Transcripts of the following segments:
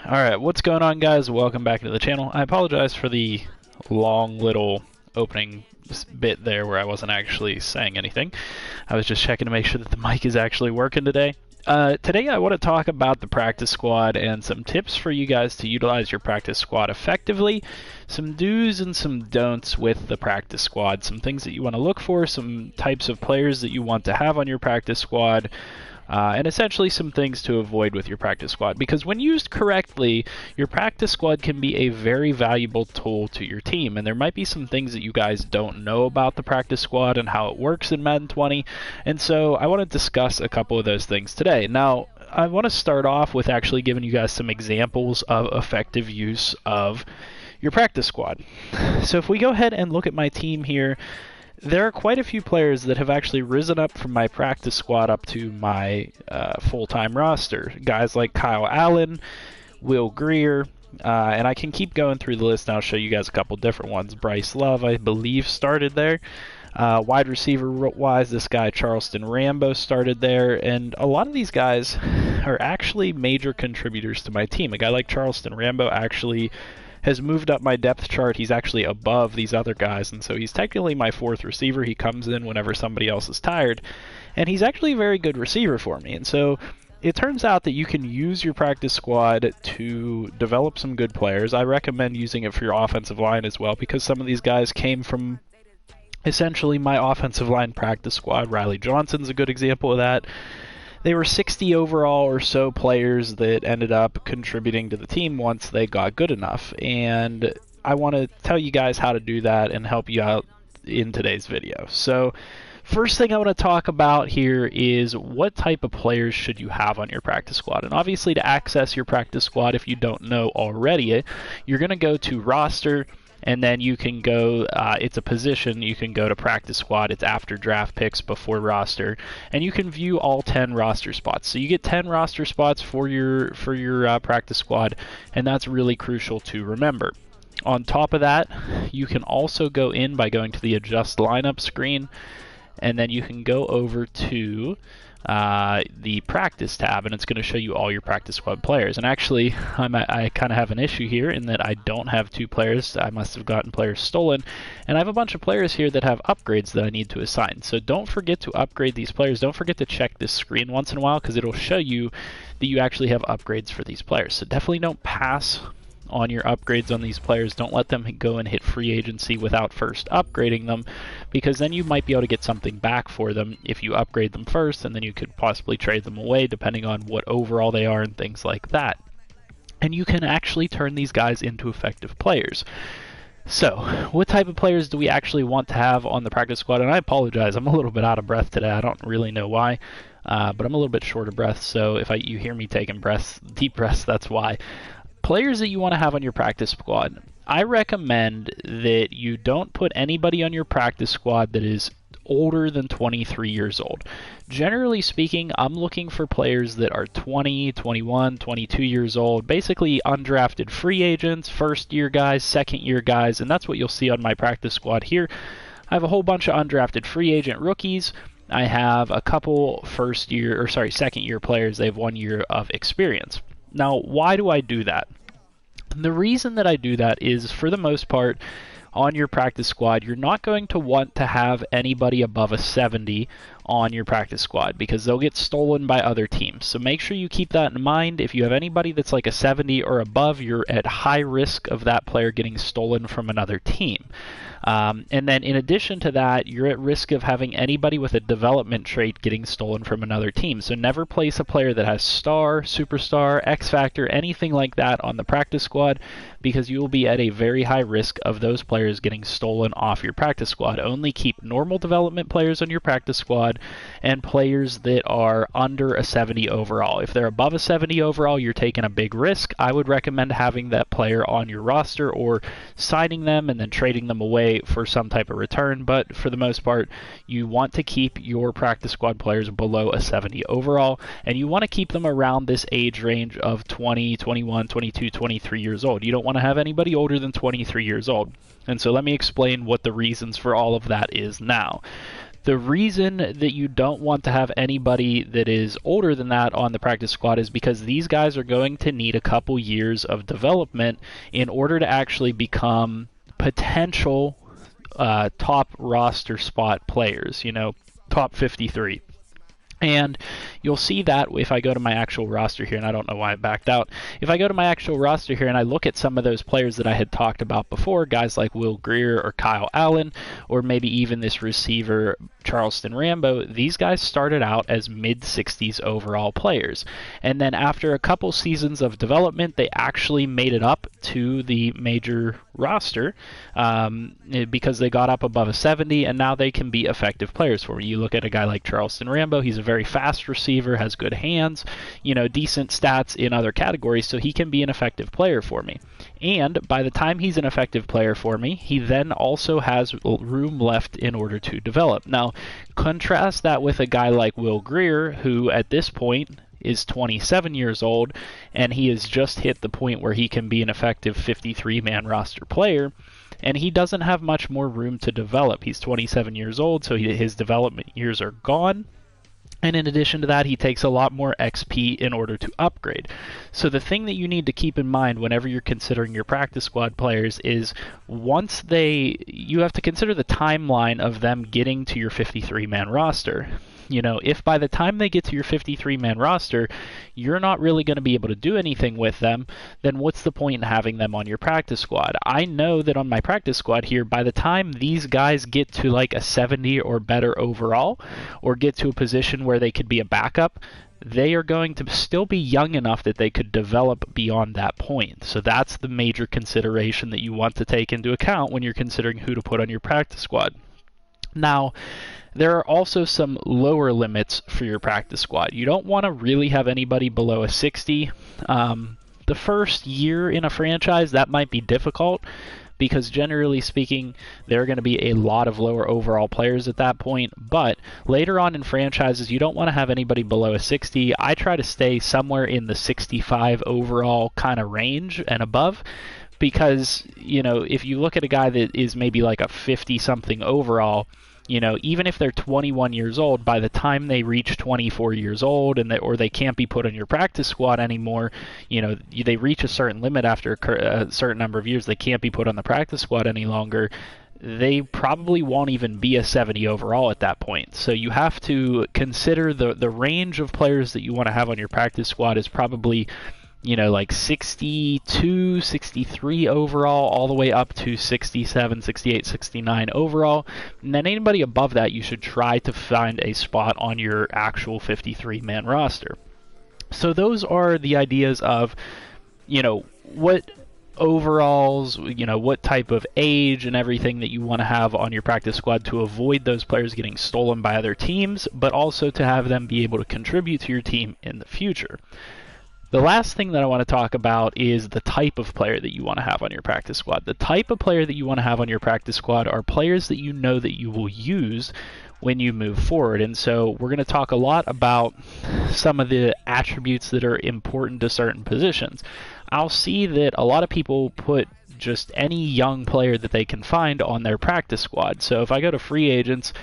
Alright, what's going on, guys? Welcome back to the channel. I apologize for the long little opening bit there where I wasn't actually saying anything. I was just checking to make sure that the mic is actually working today. Today I want to talk about the practice squad and some tips for you guys to utilize your practice squad effectively, some do's and some don'ts with the practice squad, some things that you want to look for, some types of players that you want to have on your practice squad, and essentially some things to avoid with your practice squad, because when used correctly, your practice squad can be a very valuable tool to your team, and there might be some things that you guys don't know about the practice squad and how it works in Madden 20, and so I want to discuss a couple of those things today. Now, I want to start off with actually giving you guys some examples of effective use of your practice squad. So if we go ahead and look at my team here, there are quite a few players that have actually risen up from my practice squad up to my full-time roster. Guys like Kyle Allen, Will Greer, and I can keep going through the list and I'll show you guys a couple different ones. Bryce Love, I believe, started there. Wide receiver-wise, this guy Charleston Rambo started there, and a lot of these guys are actually major contributors to my team. A guy like Charleston Rambo actually has moved up my depth chart. He's actually above these other guys, and so he's technically my fourth receiver. He comes in whenever somebody else is tired, and he's actually a very good receiver for me. And so it turns out that you can use your practice squad to develop some good players. I recommend using it for your offensive line as well, because some of these guys came from essentially my offensive line practice squad. Riley Johnson's a good example of that. They were 60 overall or so players that ended up contributing to the team once they got good enough. And I want to tell you guys how to do that and help you out in today's video. So first thing I want to talk about here is what type of players should you have on your practice squad. And obviously, to access your practice squad, if you don't know already, you're going to go to roster, and then you can go, it's a position, you can go to practice squad. It's after draft picks, before roster, and you can view all 10 roster spots. So you get 10 roster spots for your practice squad, and that's really crucial to remember. On top of that, you can also go in by going to the adjust lineup screen, and then you can go over to the practice tab, and it's going to show you all your practice squad players. And actually, I kind of have an issue here in that I don't have two players. I must have gotten players stolen, and I have a bunch of players here that have upgrades that I need to assign. So don't forget to upgrade these players. Don't forget to check this screen once in a while, because it'll show you that you actually have upgrades for these players. So definitely don't pass on your upgrades on these players. Don't let them go and hit free agency without first upgrading them, because then you might be able to get something back for them if you upgrade them first, and then you could possibly trade them away depending on what overall they are and things like that. And you can actually turn these guys into effective players. So, what type of players do we actually want to have on the practice squad? And I apologize, I'm a little bit out of breath today. I don't really know why, but I'm a little bit short of breath, so if you hear me taking deep breaths, that's why. Players that you want to have on your practice squad, I recommend that you don't put anybody on your practice squad that is older than 23 years old. Generally speaking, I'm looking for players that are 20, 21, 22 years old, basically undrafted free agents, first year guys, second year guys, and that's what you'll see on my practice squad here. I have a whole bunch of undrafted free agent rookies. I have a couple second year players. They have 1 year of experience. Now, why do I do that? The reason that I do that is, for the most part, on your practice squad, you're not going to want to have anybody above a 70 on your practice squad, because they'll get stolen by other teams. So make sure you keep that in mind. If you have anybody that's like a 70 or above, you're at high risk of that player getting stolen from another team. And then in addition to that, you're at risk of having anybody with a development trait getting stolen from another team. So never place a player that has star, superstar, X Factor, anything like that on the practice squad, because you will be at a very high risk of those players getting stolen off your practice squad. Only keep normal development players on your practice squad and players that are under a 70 overall. If they're above a 70 overall, you're taking a big risk. I would recommend having that player on your roster or signing them and then trading them away for some type of return. But for the most part, you want to keep your practice squad players below a 70 overall, and you want to keep them around this age range of 20, 21, 22, 23 years old. You don't want to have anybody older than 23 years old. And so let me explain what the reasons for all of that is now. The reason that you don't want to have anybody that is older than that on the practice squad is because these guys are going to need a couple years of development in order to actually become potential top roster spot players, top 53. And you'll see that if I go to my actual roster here, and I don't know why I backed out. If I go to my actual roster here and I look at some of those players that I had talked about before, guys like Will Grier or Kyle Allen, or maybe even this receiver, Charleston Rambo, these guys started out as mid-60s overall players. And then after a couple seasons of development, they actually made it up to the major roster because they got up above a 70, and now they can be effective players for me. You look at a guy like Charleston Rambo, he's a very fast receiver, has good hands, decent stats in other categories, so he can be an effective player for me. And by the time he's an effective player for me, he then also has room left in order to develop. Now, contrast that with a guy like Will Grier, who at this point is 27 years old, and he has just hit the point where he can be an effective 53-man roster player, and he doesn't have much more room to develop. He's 27 years old, so his development years are gone. And in addition to that, he takes a lot more XP in order to upgrade. So the thing that you need to keep in mind whenever you're considering your practice squad players is you have to consider the timeline of them getting to your 53-man roster. If by the time they get to your 53-man roster, you're not really going to be able to do anything with them, then what's the point in having them on your practice squad? I know that on my practice squad here, by the time these guys get to like a 70 or better overall, or get to a position where they could be a backup, they are going to still be young enough that they could develop beyond that point. So that's the major consideration that you want to take into account when you're considering who to put on your practice squad. Now, there are also some lower limits for your practice squad. You don't want to really have anybody below a 60. The first year in a franchise, that might be difficult because generally speaking, there are going to be a lot of lower overall players at that point. But later on in franchises, you don't want to have anybody below a 60. I try to stay somewhere in the 65 overall kind of range and above. Because, if you look at a guy that is maybe like a 50-something overall, even if they're 21 years old, by the time they reach 24 years old or they can't be put on your practice squad anymore, they reach a certain limit after a certain number of years, they can't be put on the practice squad any longer. They probably won't even be a 70 overall at that point. So you have to consider the range of players that you want to have on your practice squad is probably like 62, 63 overall, all the way up to 67, 68, 69 overall. And then anybody above that, you should try to find a spot on your actual 53-man roster. So those are the ideas of, what overalls, what type of age and everything that you want to have on your practice squad to avoid those players getting stolen by other teams, but also to have them be able to contribute to your team in the future. The last thing that I want to talk about is the type of player that you want to have on your practice squad. The type of player that you want to have on your practice squad are players that you know that you will use when you move forward. And so we're going to talk a lot about some of the attributes that are important to certain positions. I'll see that a lot of people put just any young player that they can find on their practice squad. So if I go to free agents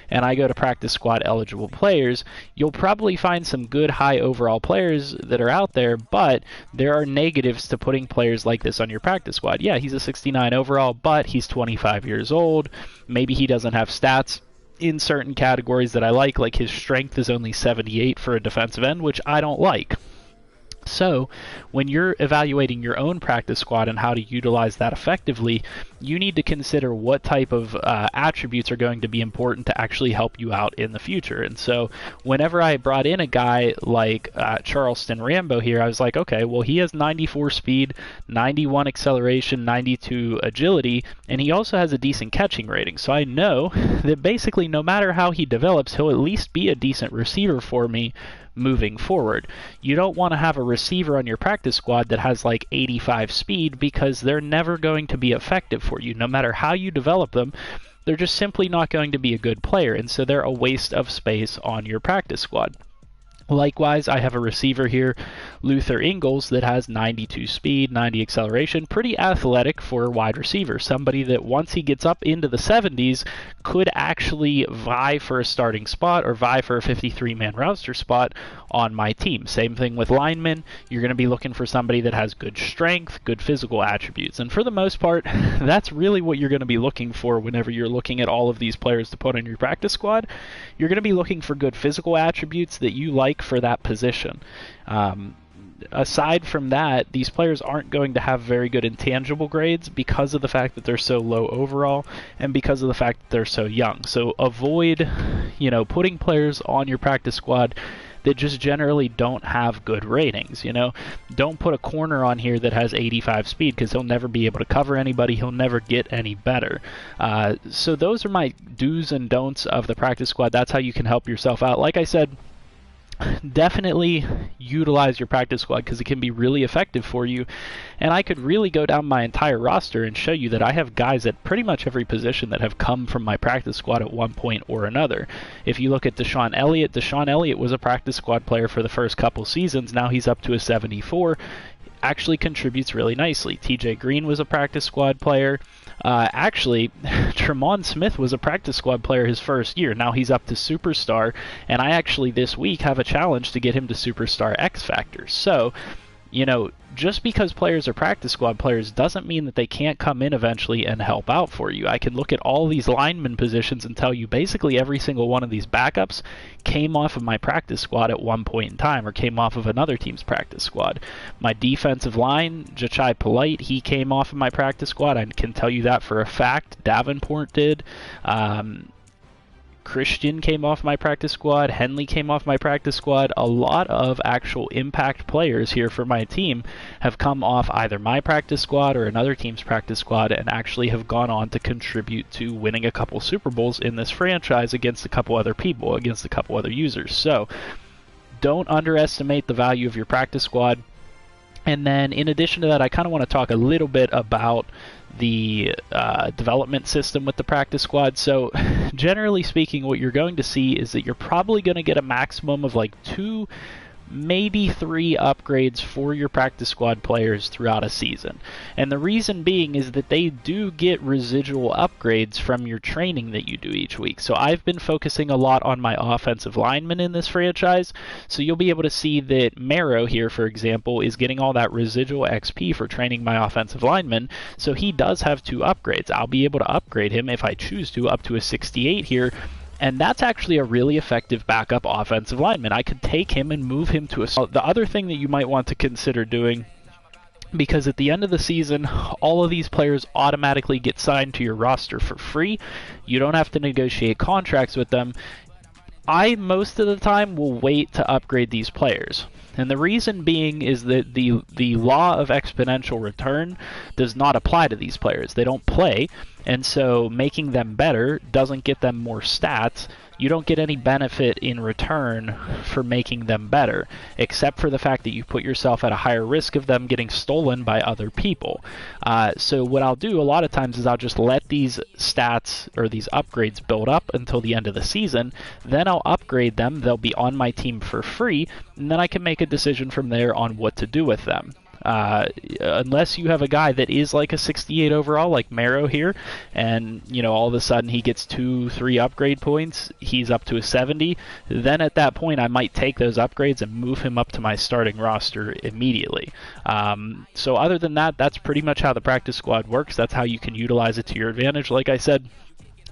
and I go to practice squad eligible players, you'll probably find some good high overall players that are out there, but there are negatives to putting players like this on your practice squad. Yeah, he's a 69 overall, but he's 25 years old. Maybe he doesn't have stats in certain categories that I like his strength is only 78 for a defensive end, which I don't like. So when you're evaluating your own practice squad and how to utilize that effectively, you need to consider what type of attributes are going to be important to actually help you out in the future. And so whenever I brought in a guy like Charleston Rambo here, I was like, okay, well, he has 94 speed, 91 acceleration, 92 agility, and he also has a decent catching rating. So I know that basically no matter how he develops, he'll at least be a decent receiver for me moving forward. You don't want to have a receiver on your practice squad that has like 85 speed because they're never going to be effective for you. No matter how you develop them, they're just simply not going to be a good player, and so they're a waste of space on your practice squad. Likewise, I have a receiver here, Luther Ingles, that has 92 speed, 90 acceleration, pretty athletic for a wide receiver. Somebody that once he gets up into the 70s could actually vie for a starting spot or vie for a 53-man roster spot on my team. Same thing with linemen. You're going to be looking for somebody that has good strength, good physical attributes. And for the most part, that's really what you're going to be looking for whenever you're looking at all of these players to put on your practice squad. You're going to be looking for good physical attributes that you like for that position. Aside from that, these players aren't going to have very good intangible grades because of the fact that they're so low overall and because of the fact that they're so young. So avoid, putting players on your practice squad that just generally don't have good ratings. Don't put a corner on here that has 85 speed because he'll never be able to cover anybody. He'll never get any better. So those are my do's and don'ts of the practice squad. That's how you can help yourself out. Like I said, definitely utilize your practice squad because it can be really effective for you. And I could really go down my entire roster and show you that I have guys at pretty much every position that have come from my practice squad at one point or another. If you look at Deshaun Elliott was a practice squad player for the first couple seasons. Now he's up to a 74. Actually contributes really nicely. TJ Green was a practice squad player. Actually, Tremont Smith was a practice squad player his first year. Now he's up to Superstar, and I actually this week have a challenge to get him to Superstar X Factor. So, just because players are practice squad players doesn't mean that they can't come in eventually and help out for you. I can look at all these lineman positions and tell you basically every single one of these backups came off of my practice squad at one point in time or came off of another team's practice squad. My defensive line, Jachai Polite, he came off of my practice squad. I can tell you that for a fact. Davenport did. Christian came off my practice squad. Henley came off my practice squad. A lot of actual impact players here for my team have come off either my practice squad or another team's practice squad and actually have gone on to contribute to winning a couple Super Bowls in this franchise against a couple other people, against a couple other users. So don't underestimate the value of your practice squad. And then in addition to that, I kind of want to talk a little bit about the development system with the practice squad. So generally speaking, what you're going to see is that you're probably going to get a maximum of like 2, maybe 3 upgrades for your practice squad players throughout a season. And the reason being is that they do get residual upgrades from your training that you do each week. So I've been focusing a lot on my offensive linemen in this franchise. So you'll be able to see that Marrow here, for example, is getting all that residual XP for training my offensive linemen. So he does have 2 upgrades. I'll be able to upgrade him if I choose to up to a 68 here. And that's actually a really effective backup offensive lineman. I could take him and move him to a... The other thing that you might want to consider doing, because at the end of the season, all of these players automatically get signed to your roster for free. You don't have to negotiate contracts with them. I, most of the time, will wait to upgrade these players. And the reason being is that the law of exponential return does not apply to these players. They don't play, and so making them better doesn't get them more stats. You don't get any benefit in return for making them better, except for the fact that you put yourself at a higher risk of them getting stolen by other people. So what I'll do a lot of times is I'll just let these stats or these upgrades build up until the end of the season. Then I'll upgrade them. They'll be on my team for free, and then I can make a decision from there on what to do with them. Unless you have a guy that is like a 68 overall, like Marrow here, and all of a sudden he gets 2-3 upgrade points, he's up to a 70, then at that point I might take those upgrades and move him up to my starting roster immediately. So other than that, that's pretty much how the practice squad works. That's how you can utilize it to your advantage. Like I said,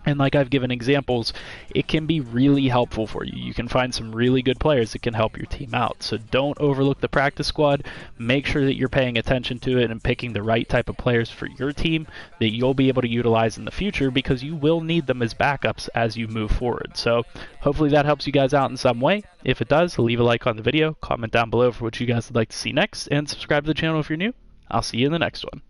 and like I've given examples, it can be really helpful for you. You can find some really good players that can help your team out. So don't overlook the practice squad. Make sure that you're paying attention to it and picking the right type of players for your team that you'll be able to utilize in the future, because you will need them as backups as you move forward. So hopefully that helps you guys out in some way. If it does, leave a like on the video, comment down below for what you guys would like to see next, and subscribe to the channel if you're new. I'll see you in the next one.